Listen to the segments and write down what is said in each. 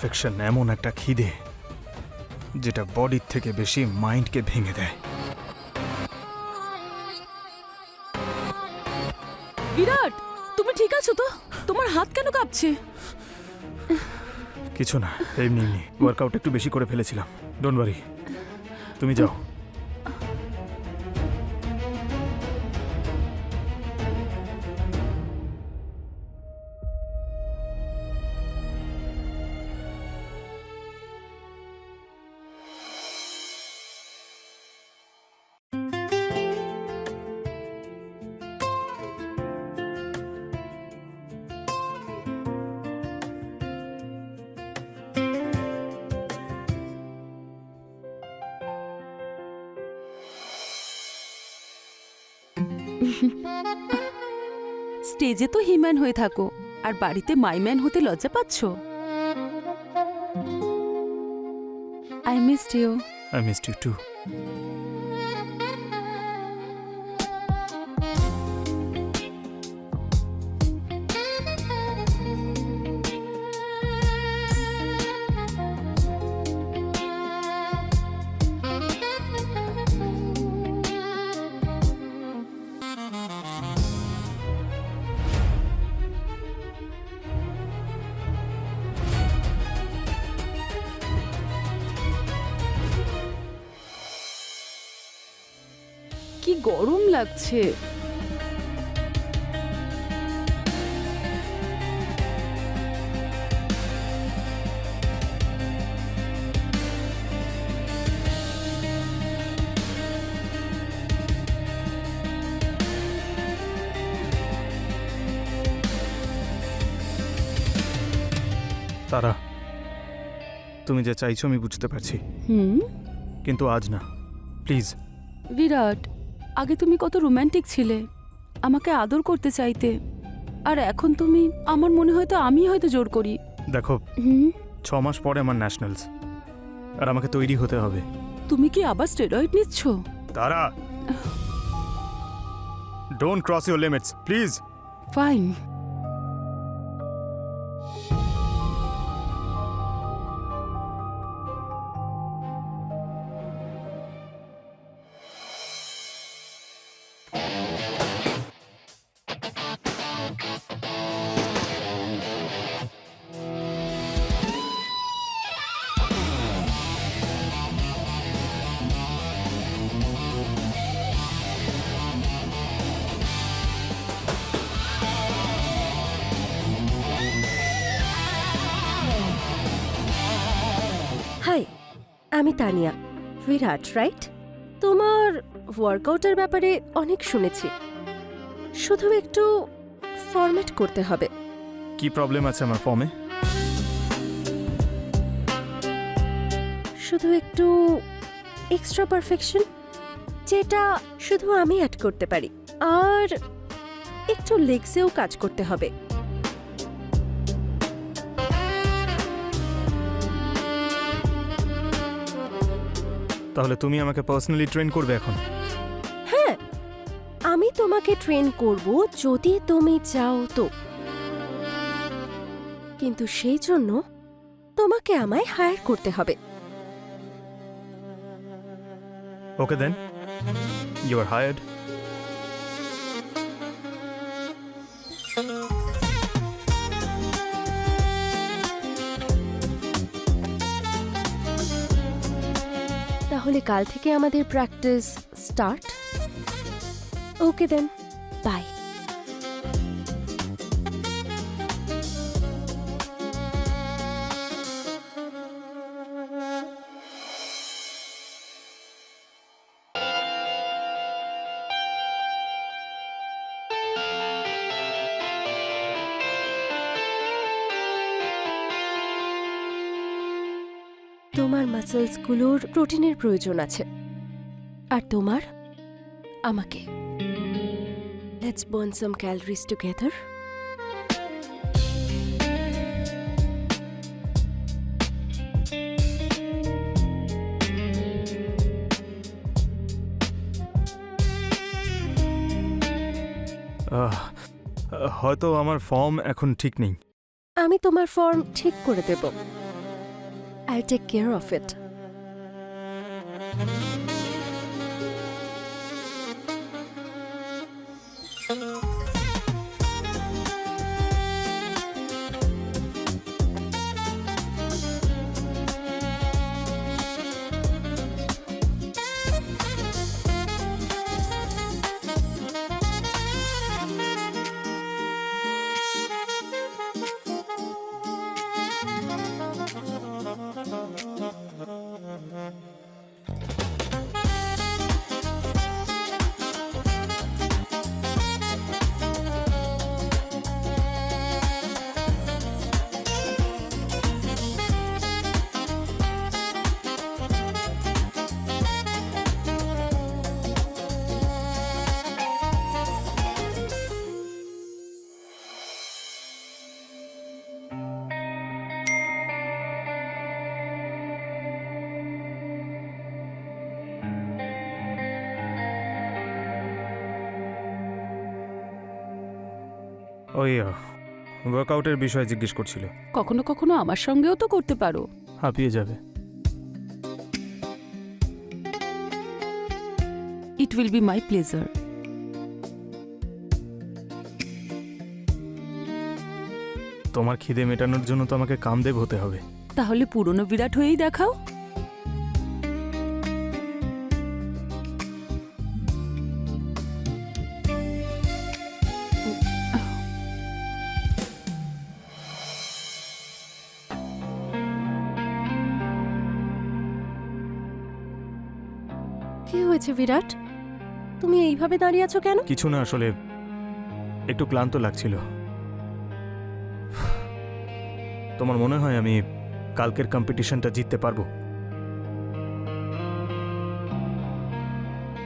Perfection এমন একটা খিদে যেটা বডির থেকে বেশি মাইন্ডকে ভেঙে দেয়। বিরাট, তুমি ঠিক আছো তো? তোমার হাত কেন কাঁপছে? কিছু না, এমনি এমনি ওয়ার্কআউট একটু বেশি করে ফেলেছিলাম। ডোন্ট ওয়ারি, তুমি যাও। স্টেজে তো হিম্যান হয়ে থাকো, আর বাড়িতে মাইম্যান হতে লজ্জা পাচ্ছ। I missed you. I missed you too. কি গরম লাগছে। তারা, তুমি যে চাইছো আমি বুঝতে পারছি, কিন্তু আজ না, প্লিজ। বিরাট, আগে তুমি কত রোম্যান্টিক ছিলে, আমাকে আদর করতে চাইতে, আর এখন তুমি, আমার মনে হয় তো আমি হয়তো জোর করি। দেখো, 6 মাস পরে আমার ন্যাশনালস, আর আমাকে তৈরি হতে হবে। তুমি কি আবার স্টেরয়েড নিচ্ছ? Tara, don't cross your limits, please. Fine. Hi, আমি তানিয়া। বিরাট, রাইট? তোমার ওয়ার্কআউটের ব্যাপারে অনেক শুনেছি, শুধু একটু ফরম্যাট করতে হবে। কি প্রবলেম আছে আমার ফর্মে? শুধু একটু এক্সট্রা পারফেকশন, যেটা শুধু আমি অ্যাড করতে পারি, আর একটু লেগসেও কাজ করতে হবে। তাহলে তুমি আমাকে পার্সোনালি ট্রেন করবে এখন? হ্যাঁ, আমি তোমাকে ট্রেন করব যদি তুমি চাও তো, কিন্তু সেই জন্য তোমাকে আমায় হায়ার করতে হবে। Okay then, you are hired. তাহলে কাল থেকে আমাদের practice start. Okay then, bye. তোমার মাসলসগুলোর প্রোটিনের প্রয়োজন আছে, আর তোমার আমাকে। Let's burn some calories together. হয়তো আমার ফর্ম এখন ঠিক নেই। আমি তোমার ফর্ম ঠিক করে দেব। I'll take care of it. ওই ওয়ার্কআউটের বিষয়ে জিজ্ঞেস করছিল। কখনো কখনো আমার সঙ্গেও তো করতে পারো। হাঁপিয়ে যাবে। It will be my pleasure. তোমার খিদে মেটানোর জন্য তো আমাকে কামদেব হতে হবে। তাহলে পুরনো বিরাট হয়েই দেখাও। কি হয়েছে বিরাট? তুমি এইভাবে দাঁড়িয়ে আছো কেন? কিছু না, আসলে একটু ক্লান্ত লাগছিল। তোমার মনে হয় আমি কালকের কম্পিটিশনটা জিততে পারবো?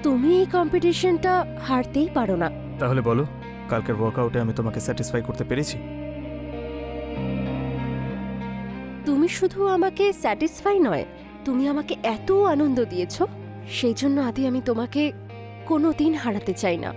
তুমি এই কম্পিটিশনটা হারতেই পারো না। তাহলে বলো, কালকের ওয়ার্কআউটে আমি তোমাকে স্যাটিসফাই করতে পেরেছি? তুমি শুধু আমাকে স্যাটিসফাই নয়, তুমি আমাকে এত আনন্দ দিয়েছো, সেই জন্য আদি আমি তোমাকে কোনোদিন হারাতে চাই না।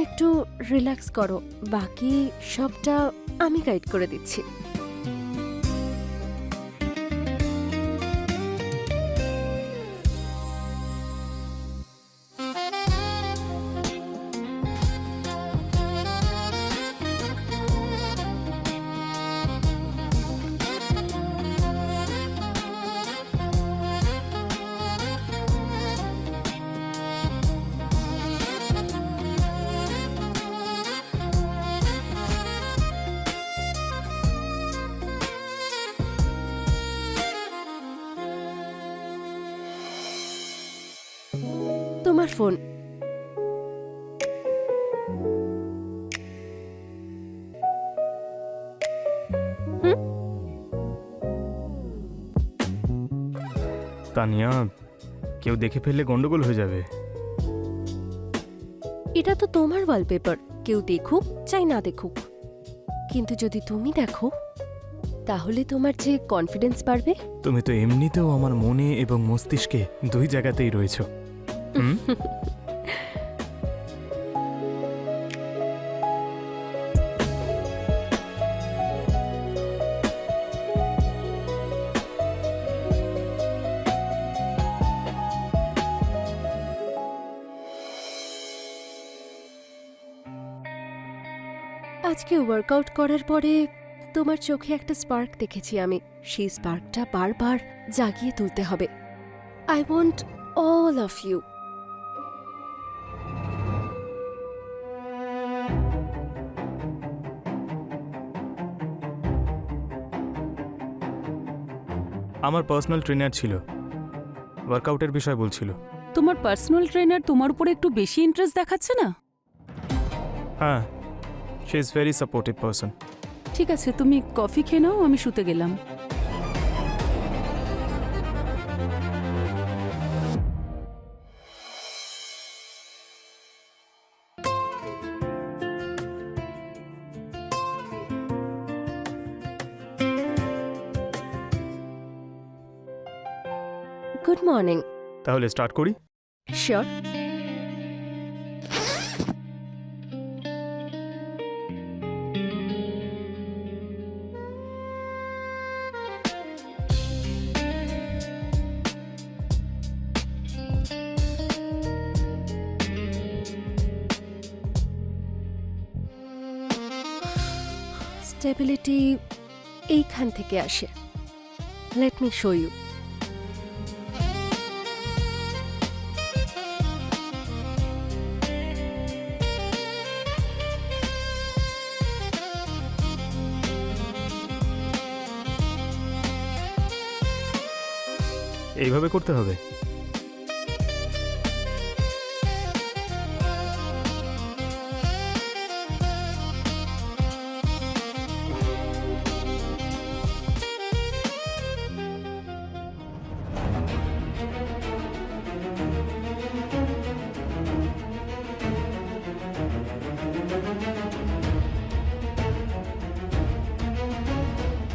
একটু রিল্যাক্স করো, বাকি সবটা আমি গাইড করে দিচ্ছি। তোমার ফোন। তানিয়া, কেউ দেখে ফেললে গন্ডগোল হয়ে যাবে। এটা তো তোমার ওয়ালপেপার, কেউ দেখুক চাই না দেখুক, কিন্তু যদি তুমি দেখো তাহলে তোমার যে কনফিডেন্স বাড়বে। তুমি তো এমনিতেও আমার মনে এবং মস্তিষ্কে দুই জায়গাতেই রয়েছো। আজকে ওয়ার্কআউট করার পরে তোমার চোখে একটা স্পার্ক দেখেছি আমি, সেই স্পার্কটা বারবার জাগিয়ে তুলতে হবে। I want all of you. আমার পার্সোনাল ট্রেনার ছিল, ওয়ার্কআউটের বিষয় বলছিল। তোমার পার্সোনাল ট্রেনার তোমার উপরে একটু বেশি ইন্টারেস্ট দেখাচ্ছে না? হ্যাঁ, she is very supportive person. ঠিক আছে, তুমি কফি খেয়ে নাও, আমি শুতে গেলাম। Good morning. তাহলে স্টার্ট করি। শিওর। স্টেবিলিটি এইখান থেকে আসে। Let me show you. এইভাবে করতে হবে।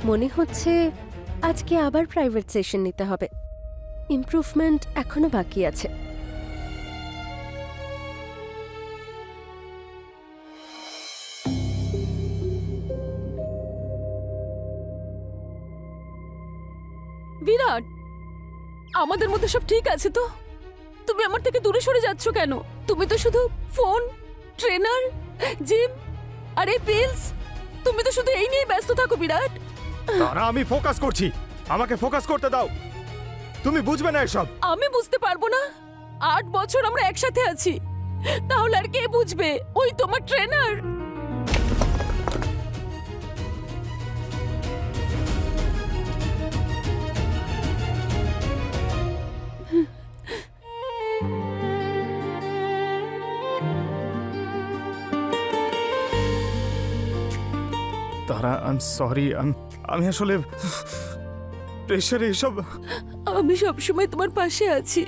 মনে হচ্ছে আজকে আবার প্রাইভেট সেশন নিতে হবে। ইমপ্রুভমেন্ট এখনো বাকি আছে। বিরাট, আমাদের মধ্যে সব ঠিক আছে তো? তুমি আমার থেকে দূরে সরে যাচ্ছ কেন? তুমি তো শুধু ফোন, ট্রেনার, জিম আর এই পিলস, তুমি তো শুধু এই নিয়ে ব্যস্ত থাকো বিরাট। তারা, আমি ফোকাস করছি, আমাকে ফোকাস করতে দাও। তুমি বুঝবে না এসব। আমি বুঝতে পারবো না? 8 বছর আমরা একসাথে আছি, তাহলে আর কে বুঝবে? ওই তোমার ট্রেনার। তারা, আই এম সরি, আমি আসলে প্রেশারে এসব। আমি সবসময় তোমার পাশে আছি।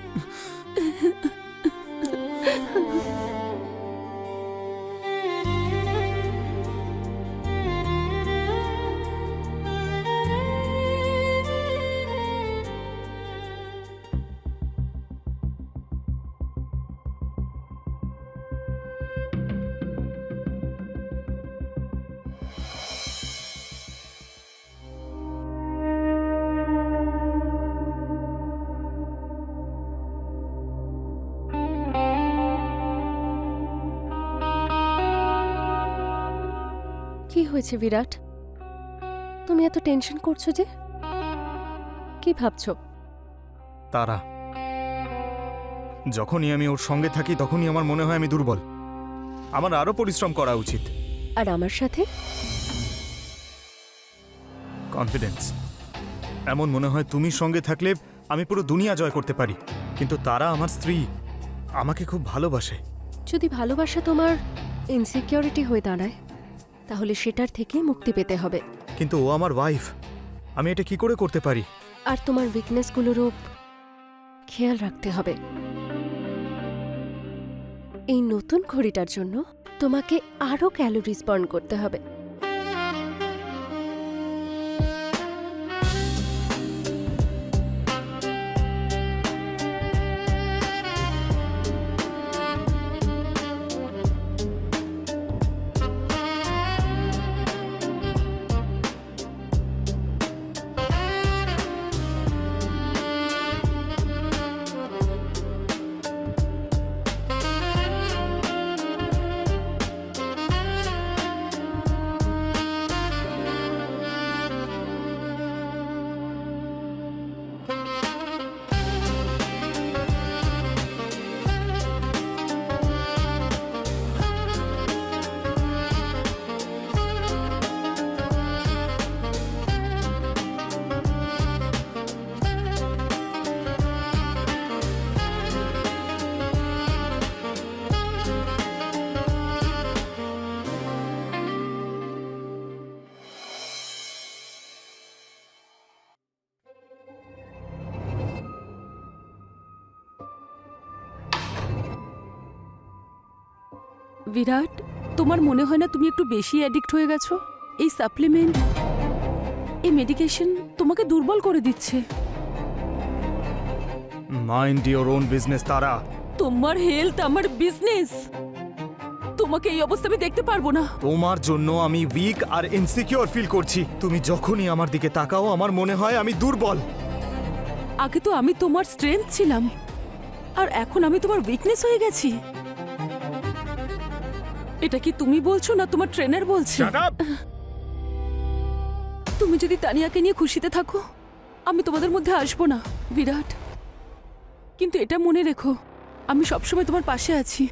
কি হয়েছে বিরাট? তুমি এত টেনশন করছো যে? কি ভাবছো? তারা, যখনই আমি ওর সঙ্গে থাকি তখনই আমার মনে হয় আমি দুর্বল। আমার আরো পরিশ্রম করা উচিত। আর আমার সাথে? কনফিডেন্স। এমন মনে হয় তুমি সঙ্গে থাকলে আমি পুরো দুনিয়া জয় করতে পারি। কিন্তু তারা আমার স্ত্রী, আমাকে খুব ভালোবাসে। যদি ভালোবাসা তোমার ইনসিকিউরিটি হয়ে দাঁড়ায়, তাহলে সেটার থেকে মুক্তি পেতে হবে। কিন্তু ও আমার ওয়াইফ, আমি এটা কি করে করতে পারি? আর তোমার উইকনেসগুলোরও খেয়াল রাখতে হবে। এই নতুন ঘড়িটার জন্য তোমাকে আরও ক্যালোরিজ বার্ন করতে হবে। বিরাট, তোমার মনে হয় না তুমি একটু বেশি অ্যাডিক্ট হয়ে গেছো? এই সাপ্লিমেন্ট, এই মেডিকেশন তোমাকে দুর্বল করে দিচ্ছে। মাইন্ড ইওর ওন বিজনেস তারা। তোমার হেলথ আমার বিজনেস। তোমাকে এই অবস্থা আমি দেখতে পারবো না। তোমার জন্য আমি উইক আর ইনসিকিউর ফিল করছি। তুমি যখনই আমার দিকে তাকাও আমার মনে হয় আমি দুর্বল। আগে তো আমি তোমার স্ট্রেংথ ছিলাম, আর এখন আমি তোমার উইকনেস হয়ে গেছি। এটা কি তুমি বলছো না তোমার ট্রেনার বলছে? Shut up! তুমি যদি তানিয়াকে নিয়ে খুশিতে থাকো, আমি তোমাদের মধ্যে আসবো না বিরাট। কিন্তু এটা মনে রেখো, আমি সবসময় তোমার পাশে আছি।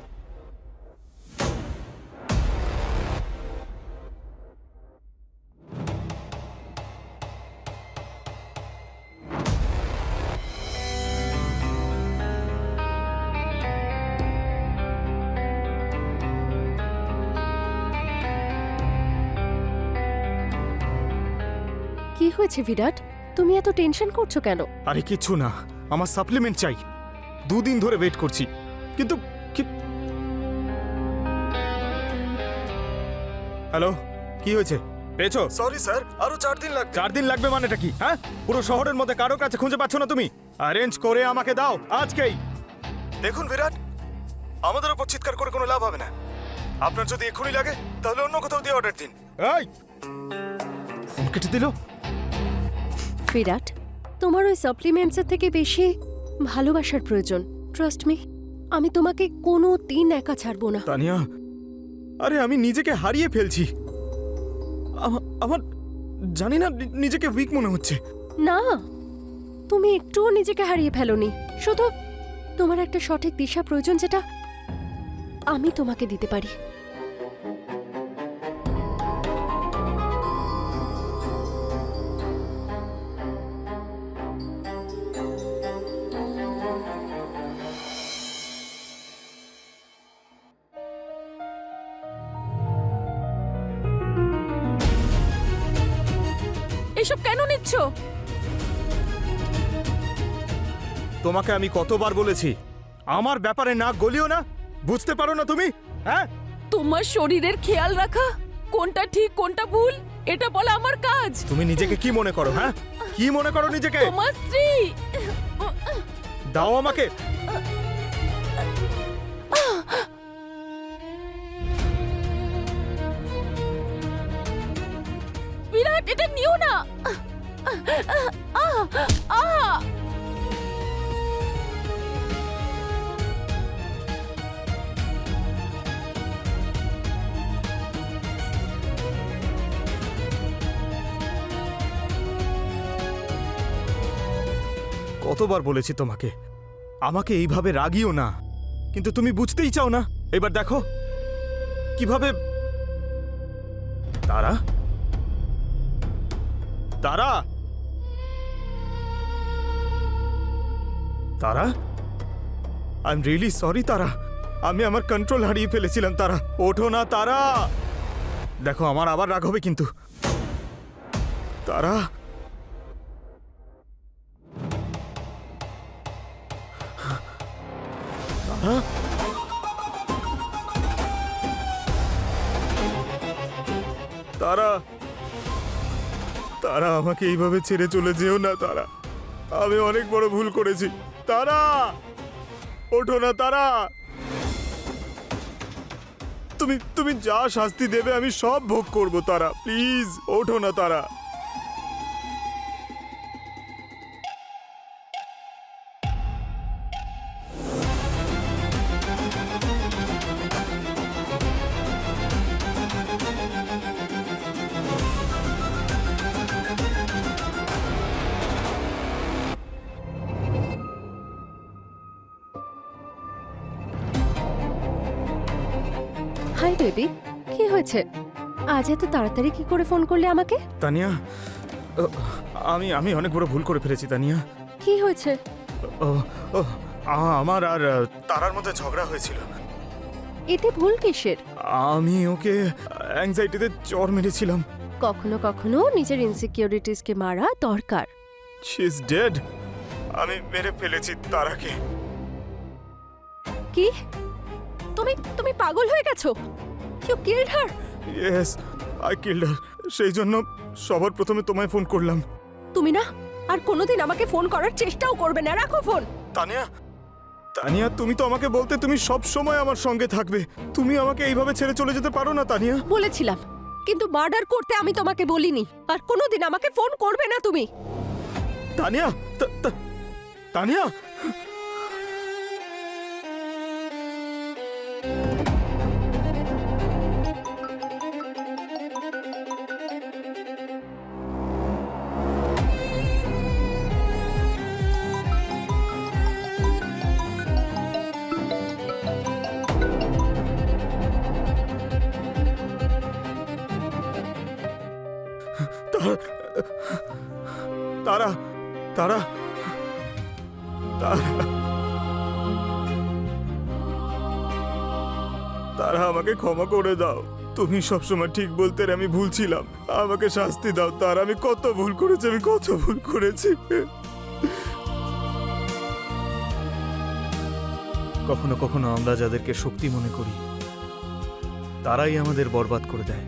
কি হয়েছে বিরাট? তুমি এত টেনশন করছো কেন? আরে কিচ্ছু না, আমার সাপ্লিমেন্ট চাই। 2 দিন ধরে ওয়েট করছি, কিন্তু হ্যালো, কি হয়েছে? পেয়েছো? সরি স্যার, আরো 4 দিন লাগবে। 4 দিন লাগবে মানেটা কি? হ্যাঁ, পুরো শহরের মধ্যে কারো কাছে খুঁজে পাচ্ছ না তুমি? অ্যারেঞ্জ করে আমাকে দাও আজকেই। দেখুন বিরাট, আমাদের উপর চিৎকার করে কোনো লাভ হবে না। আপনার যদি এক্ষুনি লাগে তাহলে অন্য কোথাও দিয়ে অর্ডার দিন। এই ফোন কেটে দিল। বিরাট, তোমার ওই সাপ্লিমেন্টসের থেকে বেশি ভালোবাসার প্রয়োজন। ট্রাস্ট মি, আমি তোমাকে কোনো দিন একা ছাড়বো না। তানিয়া, আরে আমি নিজেকে হারিয়ে ফেলছি। আমার জানি না, নিজেকে উইক মনে হচ্ছে। না, তুমি একটুও নিজেকে হারিয়ে ফেলোনি। শুধু তোমার একটা সঠিক দিশা প্রয়োজন, যেটা আমি তোমাকে দিতে পারি। এসব কেন নিচ্ছ? তোমাকে আমি কতবার বলেছি আমার ব্যাপারে নাক গলিও না? বুঝতে পারো না তুমি? হ্যাঁ, তোমার শরীরের খেয়াল রাখা, কোনটা ঠিক কোনটা ভুল, এটা বলা আমার কাজ। তুমি নিজেকে কি মনে করো? হ্যাঁ, কি মনে করো নিজেকে? তোমার স্ত্রী। দাও আমাকে। বিরাট, এটা নিও না। কতবার বলেছি তোমাকে আমাকে এইভাবে রাগিও না, কিন্তু তুমি বুঝতেই চাও না। এবার দেখো কিভাবে। তারা, তারা, তারা, আই এম রিয়েলি সরি তারা। আমি আমার কন্ট্রোল হারিয়ে ফেলেছিলাম। তারা, ওঠো না তারা। দেখো আমার আবার রাগ হবে কিন্তু। তারা, তারা, তারা, তারা, আমাকে এইভাবে ছেড়ে চলে যেও না তারা। আমি অনেক বড় ভুল করেছি। তারা, ওঠো না তারা। তুমি তুমি যা শাস্তি দেবে আমি সব ভোগ করব তারা। প্লিজ ওঠো না তারা। হাই বেবি, কি হয়েছে? আজ এত তাড়াতাড়ি কি করে ফোন করলে আমাকে? তানিয়া, আমি আমি অনেক বড় ভুল করে ফেলেছি তানিয়া। কি হয়েছে? ও, ও, আমার আর তারার মধ্যে ঝগড়া হয়েছিল। এতে ভুল কিসের? আমি ওকে অ্যাংজাইটিতে চড় মেরেছিলাম। কখনো কখনো নিজের ইনসিকিউরিটিসকে মারা দরকার। She is dead. আমি মেরে ফেলেছি তারাকে। কি? তুমি তুমি পাগল হয়ে গেছো? You killed her? Yes, I killed her. সেই জন্য সবার প্রথমে তোমায় ফোন করলাম। তুমি না আর কোনোদিন আমাকে ফোন করার চেষ্টাও করবে না। রাখো ফোন। তানিয়া, তানিয়া, তুমি তো আমাকে বলতে তুমি সব সময় আমার সঙ্গে থাকবে। তুমি আমাকে এইভাবে ছেড়ে চলে যেতে পারো না তানিয়া। বলেছিলাম, কিন্তু মার্ডার করতে আমি তোমাকে বলিনি। আর কোনোদিন আমাকে ফোন করবে না তুমি। তানিয়া, তানিয়া, তারা, তারা, তারা, তারা, আমাকে ক্ষমা করে দাও। তুমি সবসময় ঠিক বলতে, আর আমি ভুল ছিলাম। আমাকে শাস্তি দাও তারা। আমি কত ভুল করেছি, আমি কত ভুল করেছি। কখনো কখনো আমরা যাদেরকে শক্তি মনে করি, তারাই আমাদের বরবাদ করে দেয়।